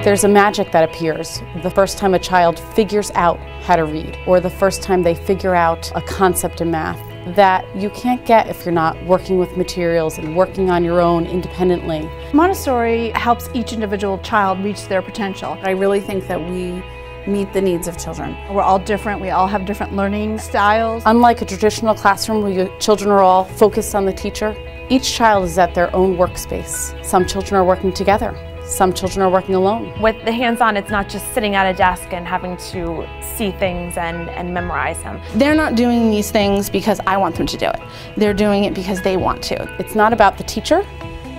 There's a magic that appears the first time a child figures out how to read, or the first time they figure out a concept in math that you can't get if you're not working with materials and working on your own independently. Montessori helps each individual child reach their potential. I really think that we meet the needs of children. We're all different, we all have different learning styles. Unlike a traditional classroom where your children are all focused on the teacher, each child is at their own workspace. Some children are working together. Some children are working alone. With the hands-on, it's not just sitting at a desk and having to see things and memorize them. They're not doing these things because I want them to do it. They're doing it because they want to. It's not about the teacher,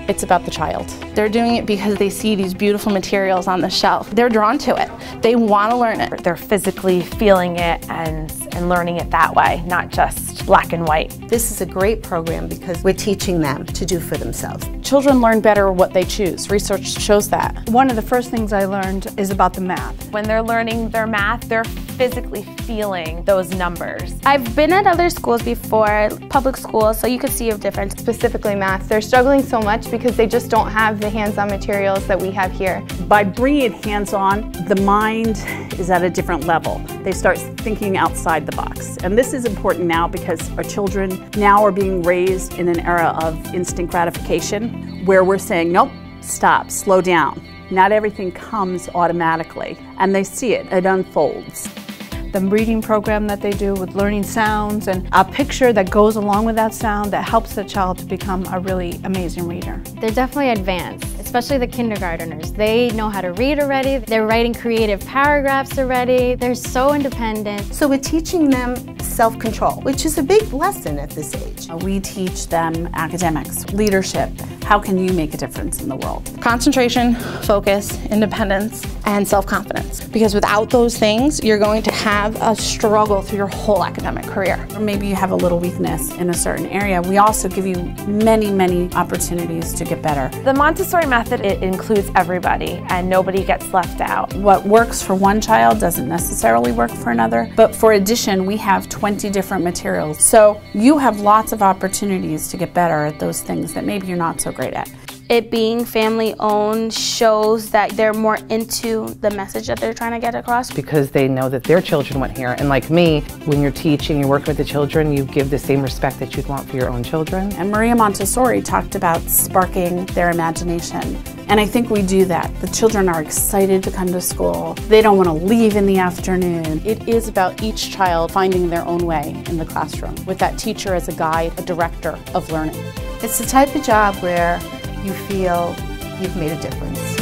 it's about the child. They're doing it because they see these beautiful materials on the shelf. They're drawn to it. They want to learn it. They're physically feeling it and learning it that way, not just black and white. This is a great program because we're teaching them to do for themselves. Children learn better what they choose. Research shows that. One of the first things I learned is about the math. When they're learning their math, they're physically feeling those numbers. I've been at other schools before, public schools, so you could see a difference. Specifically math, they're struggling so much because they just don't have the hands-on materials that we have here. By bringing it hands-on, the mind is at a different level. They start thinking outside the box. And this is important now because our children now are being raised in an era of instant gratification where we're saying, nope, stop, slow down. Not everything comes automatically. And they see it, it unfolds. The reading program that they do with learning sounds and a picture that goes along with that sound that helps the child to become a really amazing reader. They're definitely advanced, especially the kindergartners. They know how to read already, they're writing creative paragraphs already, they're so independent. So we're teaching them self-control, which is a big lesson at this age. We teach them academics, leadership. How can you make a difference in the world? Concentration, focus, independence, and self-confidence. Because without those things, you're going to have a struggle through your whole academic career. Or maybe you have a little weakness in a certain area. We also give you many, many opportunities to get better. The Montessori method, it includes everybody and nobody gets left out. What works for one child doesn't necessarily work for another, but for addition, we have 20 different materials. So you have lots of opportunities to get better at those things that maybe you're not so great at. It being family-owned shows that they're more into the message that they're trying to get across. Because they know that their children went here. And like me, when you're teaching, you're working with the children, you give the same respect that you'd want for your own children. And Maria Montessori talked about sparking their imagination. And I think we do that. The children are excited to come to school. They don't want to leave in the afternoon. It is about each child finding their own way in the classroom, with that teacher as a guide, a director of learning. It's the type of job where you feel you've made a difference.